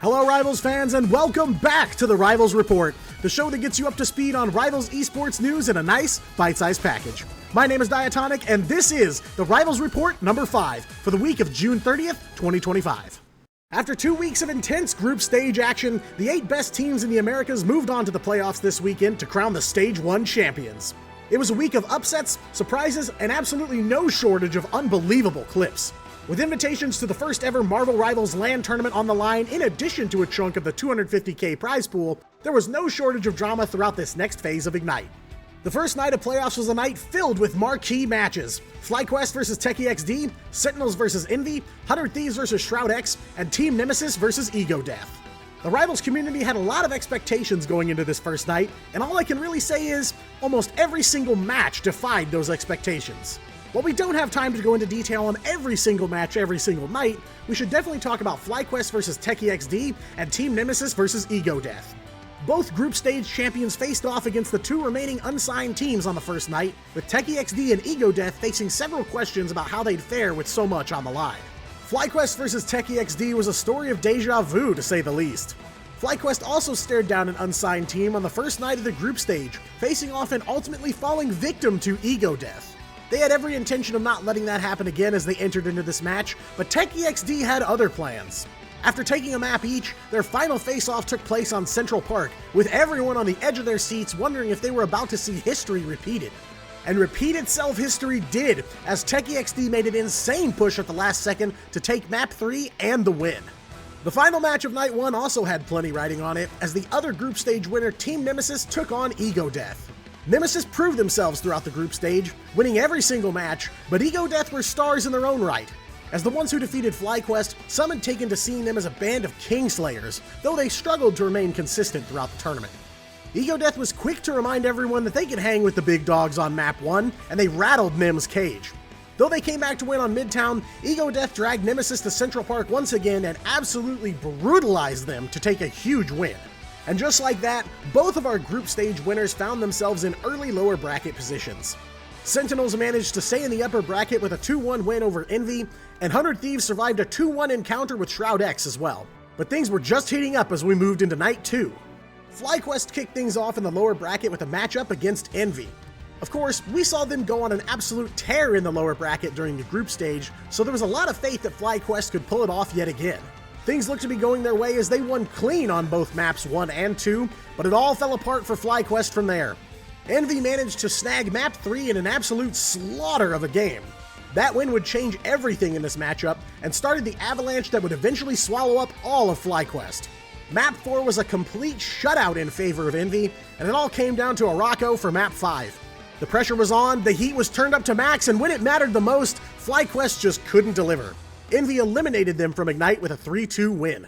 Hello Rivals fans and welcome back to the Rivals Report, the show that gets you up to speed on Rivals esports news in a nice, bite-sized package. My name is Diatonic and this is the Rivals Report number 5 for the week of June 30th, 2025. After 2 weeks of intense group stage action, the 8 best teams in the Americas moved on to the playoffs this weekend to crown the Stage 1 champions. It was a week of upsets, surprises, and absolutely no shortage of unbelievable clips. With invitations to the first ever Marvel Rivals LAN tournament on the line, in addition to a chunk of the $250K prize pool, there was no shortage of drama throughout this next phase of Ignite. The first night of playoffs was a night filled with marquee matches. FlyQuest vs TechieXD, Sentinels vs Envy, 100 Thieves vs ShroudX, and Team Nemesis vs Ego Death. The Rivals community had a lot of expectations going into this first night, and all I can really say is, almost every single match defied those expectations. While we don't have time to go into detail on every single match every single night, we should definitely talk about FlyQuest vs TechieXD and Team Nemesis vs Ego Death. Both group stage champions faced off against the 2 remaining unsigned teams on the first night, with TechieXD and Ego Death facing several questions about how they'd fare with so much on the line. FlyQuest vs TechieXD was a story of deja vu, to say the least. FlyQuest also stared down an unsigned team on the first night of the group stage, facing off and ultimately falling victim to Ego Death. They had every intention of not letting that happen again as they entered into this match, but TechieXD had other plans. After taking a map each, their final face-off took place on Central Park, with everyone on the edge of their seats wondering if they were about to see history repeated. And repeat itself history did, as TechieXD made an insane push at the last second to take map 3 and the win. The final match of night 1 also had plenty riding on it, as the other group stage winner Team Nemesis took on Ego Death. Nemesis proved themselves throughout the group stage, winning every single match, but Ego Death were stars in their own right. As the ones who defeated FlyQuest, some had taken to seeing them as a band of Kingslayers, though they struggled to remain consistent throughout the tournament. Ego Death was quick to remind everyone that they could hang with the big dogs on map 1, and they rattled Nem's cage. Though they came back to win on Midtown, Ego Death dragged Nemesis to Central Park once again and absolutely brutalized them to take a huge win. And just like that, both of our group stage winners found themselves in early lower bracket positions. Sentinels managed to stay in the upper bracket with a 2-1 win over Envy, and 100 Thieves survived a 2-1 encounter with ShroudX as well. But things were just heating up as we moved into night 2. FlyQuest kicked things off in the lower bracket with a matchup against Envy. Of course, we saw them go on an absolute tear in the lower bracket during the group stage, so there was a lot of faith that FlyQuest could pull it off yet again. Things looked to be going their way as they won clean on both maps 1 and 2, but it all fell apart for FlyQuest from there. Envy managed to snag map 3 in an absolute slaughter of a game. That win would change everything in this matchup, and started the avalanche that would eventually swallow up all of FlyQuest. Map 4 was a complete shutout in favor of Envy, and it all came down to a Rocco for map 5. The pressure was on, the heat was turned up to max, and when it mattered the most, FlyQuest just couldn't deliver. Envy eliminated them from Ignite with a 3-2 win.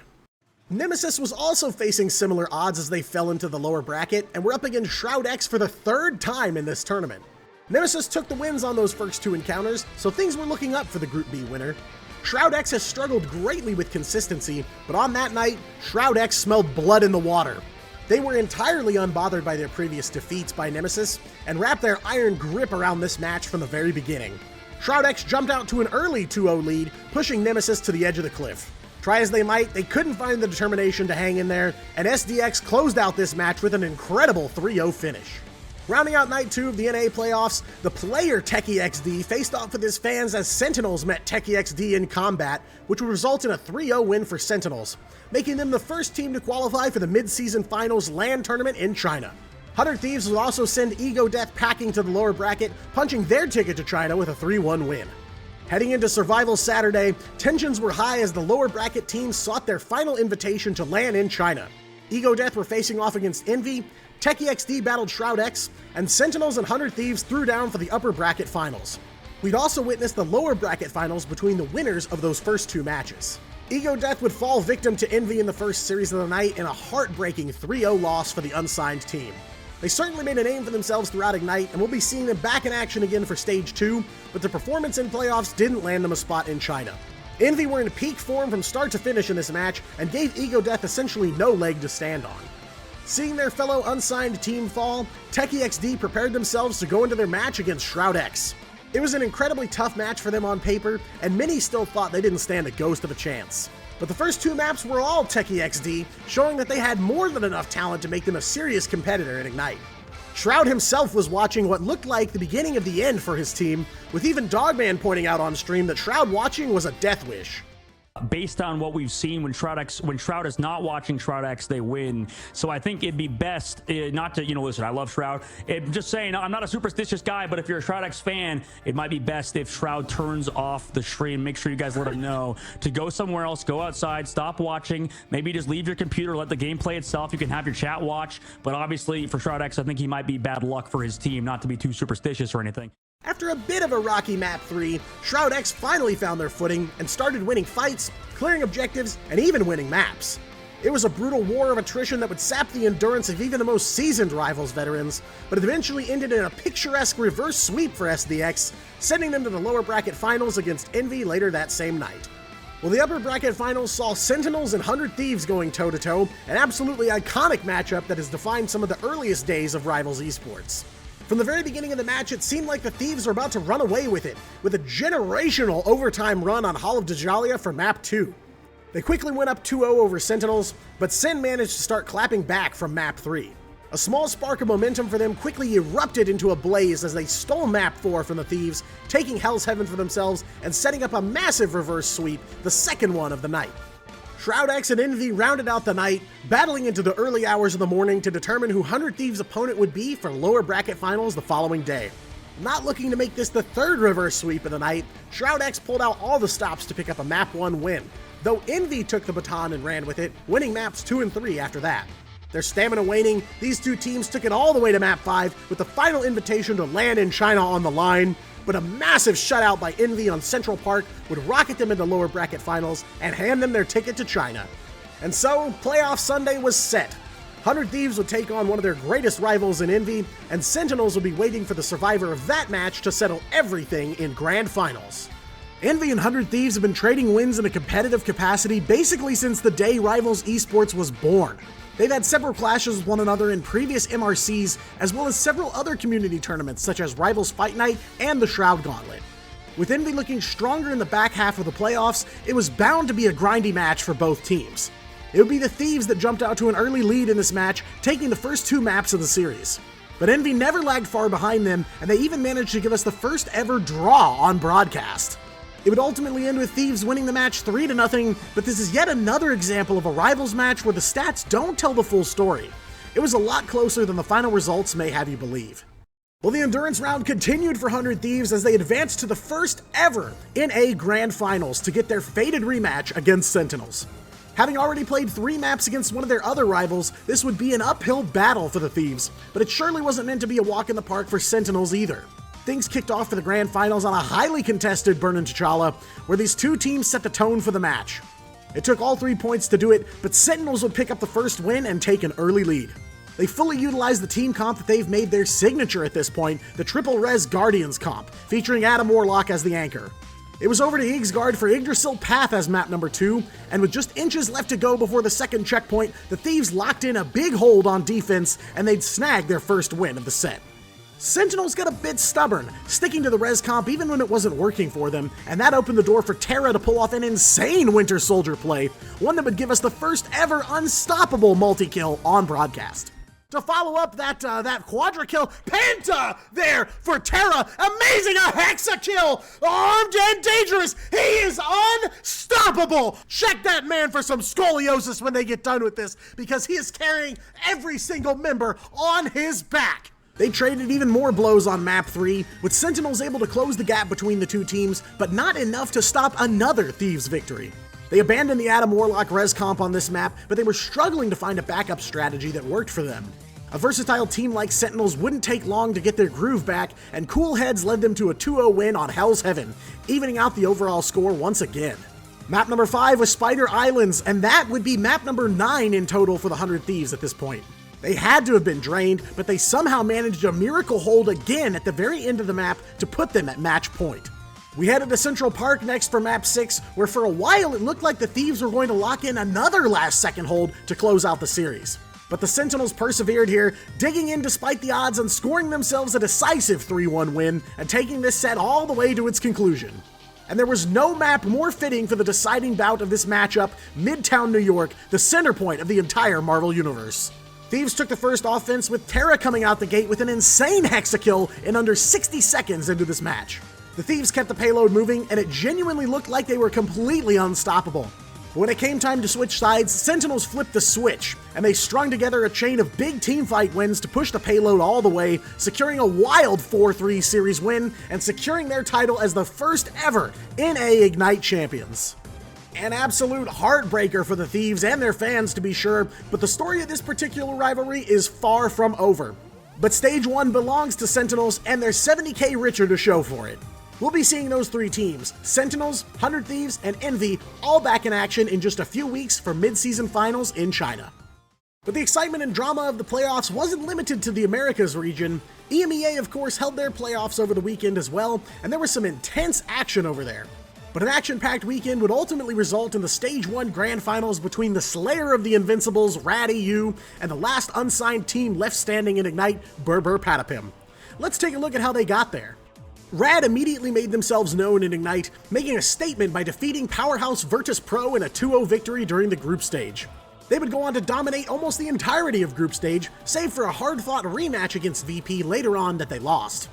Nemesis was also facing similar odds as they fell into the lower bracket, and were up against ShroudX for the 3rd time in this tournament. Nemesis took the wins on those first 2 encounters, so things were looking up for the Group B winner. ShroudX has struggled greatly with consistency, but on that night, ShroudX smelled blood in the water. They were entirely unbothered by their previous defeats by Nemesis, and wrapped their iron grip around this match from the very beginning. ShroudX jumped out to an early 2-0 lead, pushing Nemesis to the edge of the cliff. Try as they might, they couldn't find the determination to hang in there, and SDX closed out this match with an incredible 3-0 finish. Rounding out night 2 of the NA playoffs, the player TechieXD faced off with his fans as Sentinels met TechieXD in combat, which would result in a 3-0 win for Sentinels, making them the first team to qualify for the mid-season finals LAN tournament in China. 100 Thieves would also send Ego Death packing to the lower bracket, punching their ticket to China with a 3-1 win. Heading into Survival Saturday, tensions were high as the lower bracket teams sought their final invitation to LAN in China. Ego Death were facing off against Envy, TechieXD battled ShroudX, and Sentinels and 100 Thieves threw down for the upper bracket finals. We'd also witnessed the lower bracket finals between the winners of those first 2 matches. Ego Death would fall victim to Envy in the first series of the night in a heartbreaking 3-0 loss for the unsigned team. They certainly made a name for themselves throughout Ignite, and we'll be seeing them back in action again for Stage 2, but their performance in playoffs didn't land them a spot in China. Envy were in peak form from start to finish in this match, and gave Ego Death essentially no leg to stand on. Seeing their fellow unsigned team fall, TechieXD prepared themselves to go into their match against ShroudX. It was an incredibly tough match for them on paper, and many still thought they didn't stand a ghost of a chance. But the first two maps were all Techie XD, showing that they had more than enough talent to make them a serious competitor in Ignite. Shroud himself was watching what looked like the beginning of the end for his team, with even Dogman pointing out on stream that Shroud watching was a death wish. Based on what we've seen, when Shroud is not watching Shroud X, they win. So I think it'd be best not to, listen, I love Shroud. Just saying, I'm not a superstitious guy, but if you're a Shroud X fan, it might be best if Shroud turns off the stream. Make sure you guys let him know to go somewhere else, go outside, stop watching, maybe just leave your computer, let the game play itself. You can have your chat watch, but obviously for Shroud X, I think he might be bad luck for his team, not to be too superstitious or anything. After a bit of a rocky map 3, Shroud X finally found their footing and started winning fights, clearing objectives, and even winning maps. It was a brutal war of attrition that would sap the endurance of even the most seasoned Rivals veterans, but it eventually ended in a picturesque reverse sweep for SDX, sending them to the lower bracket finals against Envy later that same night. Well, the upper bracket finals saw Sentinels and 100 Thieves going toe-to-toe, an absolutely iconic matchup that has defined some of the earliest days of Rivals Esports. From the very beginning of the match, it seemed like the Thieves were about to run away with it, with a generational overtime run on Hall of Dajalia for map 2. They quickly went up 2-0 over Sentinels, but Sen managed to start clapping back from map 3. A small spark of momentum for them quickly erupted into a blaze as they stole map 4 from the Thieves, taking Hell's Heaven for themselves and setting up a massive reverse sweep, the second one of the night. Shroud X and Envy rounded out the night, battling into the early hours of the morning to determine who 100 Thieves' opponent would be for lower bracket finals the following day. Not looking to make this the third reverse sweep of the night, Shroud X pulled out all the stops to pick up a map 1 win, though Envy took the baton and ran with it, winning maps 2 and 3 after that. Their stamina waning, these two teams took it all the way to map 5 with the final invitation to land in China on the line, but a massive shutout by Envy on Central Park would rocket them into lower bracket finals and hand them their ticket to China. And so, Playoff Sunday was set. 100 Thieves would take on one of their greatest rivals in Envy, and Sentinels would be waiting for the survivor of that match to settle everything in Grand Finals. Envy and 100 Thieves have been trading wins in a competitive capacity basically since the day Rivals Esports was born. They've had several clashes with one another in previous MRCs, as well as several other community tournaments such as Rivals Fight Night and the Shroud Gauntlet. With Envy looking stronger in the back half of the playoffs, it was bound to be a grindy match for both teams. It would be the Thieves that jumped out to an early lead in this match, taking the first 2 maps of the series. But Envy never lagged far behind them, and they even managed to give us the first ever draw on broadcast. It would ultimately end with Thieves winning the match 3-0, but this is yet another example of a Rivals match where the stats don't tell the full story. It was a lot closer than the final results may have you believe. Well, the endurance round continued for 100 Thieves as they advanced to the first ever NA Grand Finals to get their fated rematch against Sentinels. Having already played 3 maps against one of their other rivals, this would be an uphill battle for the Thieves, but it surely wasn't meant to be a walk in the park for Sentinels either. Things kicked off for the Grand Finals on a highly contested Burn in T'Challa, where these two teams set the tone for the match. It took all 3 points to do it, but Sentinels would pick up the first win and take an early lead. They fully utilized the team comp that they've made their signature at this point, the Triple Res Guardians comp, featuring Adam Warlock as the anchor. It was over to Yggdrasil for Yggdrasil Path as map number 2, and with just inches left to go before the second checkpoint, the Thieves locked in a big hold on defense, and they'd snag their first win of the set. Sentinels got a bit stubborn, sticking to the res comp even when it wasn't working for them, and that opened the door for Terra to pull off an insane Winter Soldier play, one that would give us the first ever unstoppable multi-kill on broadcast. To follow up that quadra-kill, Penta there for Terra, amazing, a hexa kill, armed and dangerous, he is unstoppable. Check that man for some scoliosis when they get done with this, because he is carrying every single member on his back. They traded even more blows on map 3, with Sentinels able to close the gap between the two teams, but not enough to stop another Thieves victory. They abandoned the Adam Warlock res comp on this map, but they were struggling to find a backup strategy that worked for them. A versatile team like Sentinels wouldn't take long to get their groove back, and Cool Heads led them to a 2-0 win on Hell's Heaven, evening out the overall score once again. Map number 5 was Spider Islands, and that would be map number 9 in total for the 100 Thieves at this point. They had to have been drained, but they somehow managed a miracle hold again at the very end of the map to put them at match point. We headed to Central Park next for map 6, where for a while it looked like the Thieves were going to lock in another last-second hold to close out the series. But the Sentinels persevered here, digging in despite the odds and scoring themselves a decisive 3-1 win and taking this set all the way to its conclusion. And there was no map more fitting for the deciding bout of this matchup, Midtown New York, the center point of the entire Marvel Universe. Thieves took the first offense with Terra coming out the gate with an insane hexakill in under 60 seconds into this match. The Thieves kept the payload moving, and it genuinely looked like they were completely unstoppable. But when it came time to switch sides, Sentinels flipped the switch, and they strung together a chain of big teamfight wins to push the payload all the way, securing a wild 4-3 series win, and securing their title as the first ever EMEA Ignite champions. An absolute heartbreaker for the Thieves and their fans, to be sure, but the story of this particular rivalry is far from over. But Stage 1 belongs to Sentinels, and they're 70k richer to show for it. We'll be seeing those three teams, Sentinels, 100 Thieves, and Envy, all back in action in just a few weeks for mid-season finals in China. But the excitement and drama of the playoffs wasn't limited to the Americas region. EMEA, of course, held their playoffs over the weekend as well, and there was some intense action over there. But an action-packed weekend would ultimately result in the Stage 1 Grand Finals between the Slayer of the Invincibles, Rad EU, and the last unsigned team left standing in Ignite, Berber Patapim. Let's take a look at how they got there. Rad immediately made themselves known in Ignite, making a statement by defeating powerhouse Virtus Pro in a 2-0 victory during the group stage. They would go on to dominate almost the entirety of group stage, save for a hard-fought rematch against VP later on that they lost.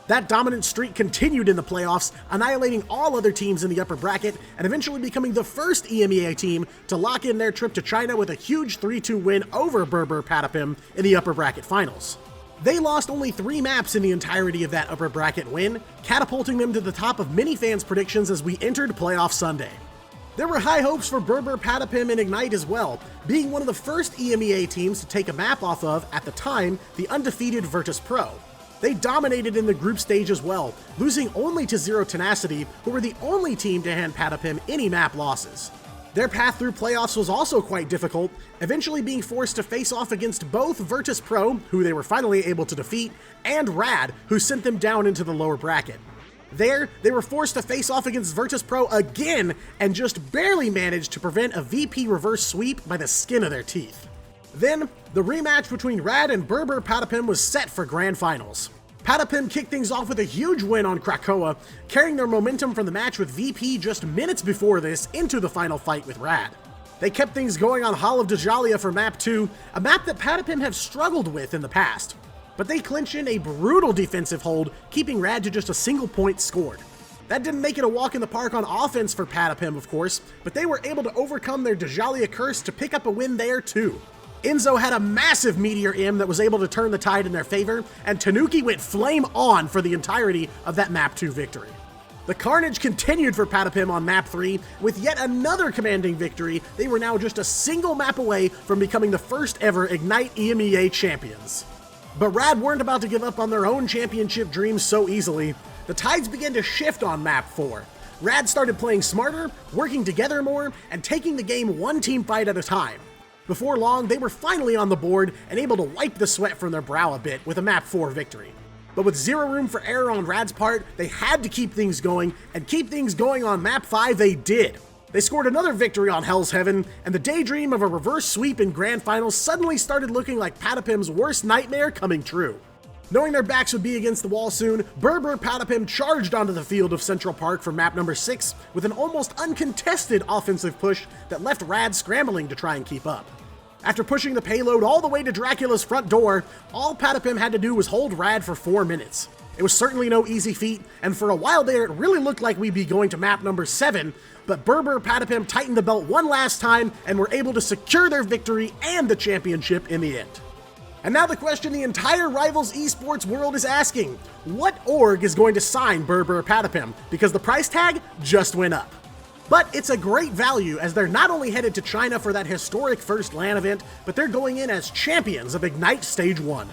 That dominant streak continued in the playoffs, annihilating all other teams in the upper bracket, and eventually becoming the first EMEA team to lock in their trip to China with a huge 3-2 win over Berber Patapim in the upper bracket finals. They lost only 3 maps in the entirety of that upper bracket win, catapulting them to the top of many fans' predictions as we entered Playoff Sunday. There were high hopes for Berber Patapim in Ignite as well, being one of the first EMEA teams to take a map off of, at the time, the undefeated Virtus Pro. They dominated in the group stage as well, losing only to Zero Tenacity, who were the only team to hand Patapim any map losses. Their path through playoffs was also quite difficult, eventually being forced to face off against both Virtus Pro, who they were finally able to defeat, and Rad, who sent them down into the lower bracket. There, they were forced to face off against Virtus Pro again, and just barely managed to prevent a VP reverse sweep by the skin of their teeth. Then, the rematch between Rad and Berber Patapim was set for Grand Finals. Patapim kicked things off with a huge win on Krakoa, carrying their momentum from the match with VP just minutes before this into the final fight with Rad. They kept things going on Hall of Dajalia for Map 2, a map that Patapim have struggled with in the past. But they clinched in a brutal defensive hold, keeping Rad to just a single point scored. That didn't make it a walk in the park on offense for Patapim, of course, but they were able to overcome their Dajalia curse to pick up a win there too. Enzo had a massive Meteor M that was able to turn the tide in their favor, and Tanuki went flame on for the entirety of that Map 2 victory. The carnage continued for Patapim on Map 3, with yet another commanding victory. They were now just a single map away from becoming the first ever Ignite EMEA champions. But Rad weren't about to give up on their own championship dreams so easily. The tides began to shift on Map 4. Rad started playing smarter, working together more, and taking the game one team fight at a time. Before long, they were finally on the board and able to wipe the sweat from their brow a bit with a Map 4 victory. But with zero room for error on Rad's part, they had to keep things going, and keep things going on Map 5 they did. They scored another victory on Hell's Heaven, and the daydream of a reverse sweep in Grand Finals suddenly started looking like Patapim's worst nightmare coming true. Knowing their backs would be against the wall soon, Berber Patapim charged onto the field of Central Park for map number 6 with an almost uncontested offensive push that left Rad scrambling to try and keep up. After pushing the payload all the way to Dracula's front door, all Patapim had to do was hold Rad for 4 minutes. It was certainly no easy feat, and for a while there it really looked like we'd be going to map number 7, but Berber Patapim tightened the belt one last time and were able to secure their victory and the championship in the end. And now the question the entire Rivals Esports world is asking: what org is going to sign Berber Patapim? Because the price tag just went up. But it's a great value, as they're not only headed to China for that historic first LAN event, but they're going in as champions of Ignite Stage 1.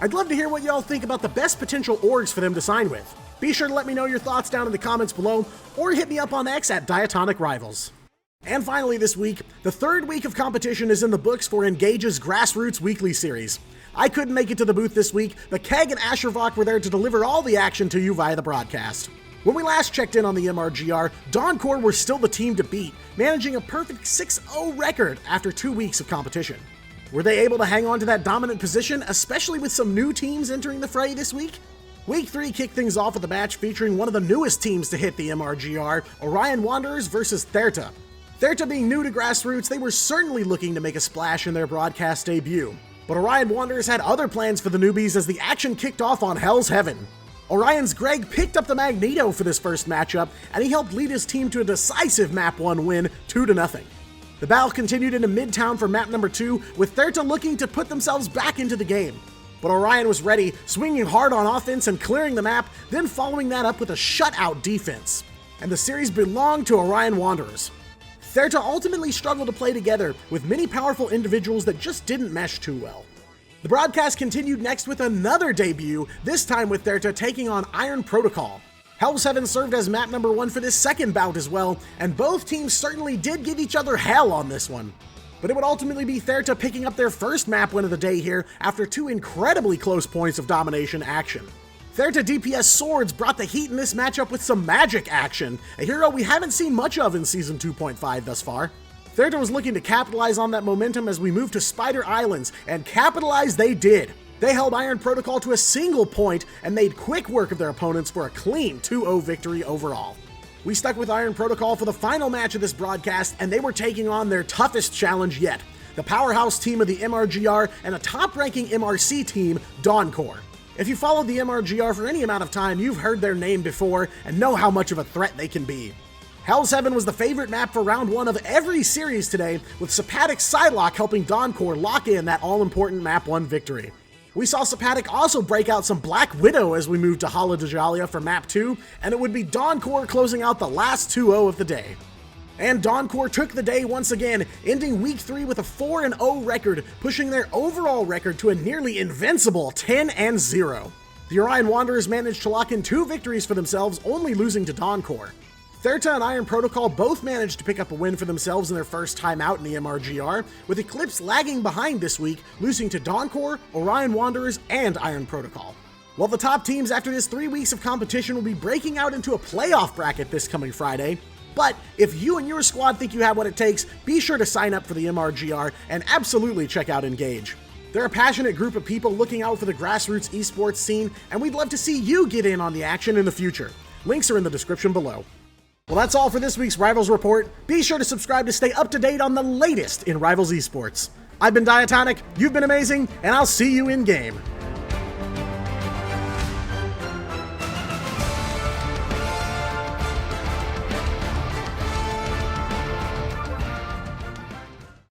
I'd love to hear what y'all think about the best potential orgs for them to sign with. Be sure to let me know your thoughts down in the comments below, or hit me up on X at Diatonic Rivals. And finally this week, the third week of competition is in the books for Ingage's Grassroots Weekly series. I couldn't make it to the booth this week, but Keg and Ashervok were there to deliver all the action to you via the broadcast. When we last checked in on the MRGR, Dawncore were still the team to beat, managing a perfect 6-0 record after 2 weeks of competition. Were they able to hang on to that dominant position, especially with some new teams entering the fray this week? Week 3 kicked things off with a match featuring one of the newest teams to hit the MRGR, Orion Wanderers versus Therta. Therta being new to Grassroots, they were certainly looking to make a splash in their broadcast debut. But Orion Wanderers had other plans for the newbies as the action kicked off on Hell's Heaven. Orion's Greg picked up the Magneto for this first matchup, and he helped lead his team to a decisive Map 1 win, 2-0. The battle continued into Midtown for Map number 2, with Therta looking to put themselves back into the game. But Orion was ready, swinging hard on offense and clearing the map, then following that up with a shutout defense. And the series belonged to Orion Wanderers. Therta ultimately struggled to play together, with many powerful individuals that just didn't mesh too well. The broadcast continued next with another debut, this time with Therta taking on Iron Protocol. Hell's Heaven served as map number 1 for this second bout as well, and both teams certainly did give each other hell on this one. But it would ultimately be Therta picking up their first map win of the day here after 2 incredibly close points of domination action. Therta DPS Swords brought the heat in this matchup with some magic action, a hero we haven't seen much of in Season 2.5 thus far. Therta was looking to capitalize on that momentum as we moved to Spider Islands, and capitalize they did. They held Iron Protocol to a single point and made quick work of their opponents for a clean 2-0 victory overall. We stuck with Iron Protocol for the final match of this broadcast, and they were taking on their toughest challenge yet, the powerhouse team of the MRGR and a top-ranking MRC team, Dawncore. If you followed the MRGR for any amount of time, you've heard their name before and know how much of a threat they can be. Hell's Heaven was the favorite map for round 1 of every series today, with Sapatic Psylocke helping Dawncore lock in that all-important map 1 victory. We saw Sapatic also break out some Black Widow as we moved to Hala Dajalia for map 2, and it would be Dawncore closing out the last 2-0 of the day. And Dawncore took the day once again, ending week 3 with a 4-0 record, pushing their overall record to a nearly invincible 10-0. The Orion Wanderers managed to lock in 2 victories for themselves, only losing to Dawncore. Therta and Iron Protocol both managed to pick up a win for themselves in their first time out in the MRGR, with Eclipse lagging behind this week, losing to Dawncore, Orion Wanderers, and Iron Protocol. While the top teams after this 3 weeks of competition will be breaking out into a playoff bracket this coming Friday, but if you and your squad think you have what it takes, be sure to sign up for the MRGR and absolutely check out Ingage. They're a passionate group of people looking out for the grassroots esports scene, and we'd love to see you get in on the action in the future. Links are in the description below. Well, that's all for this week's Rivals Report. Be sure to subscribe to stay up to date on the latest in Rivals Esports. I've been Diatonic, you've been amazing, and I'll see you in game.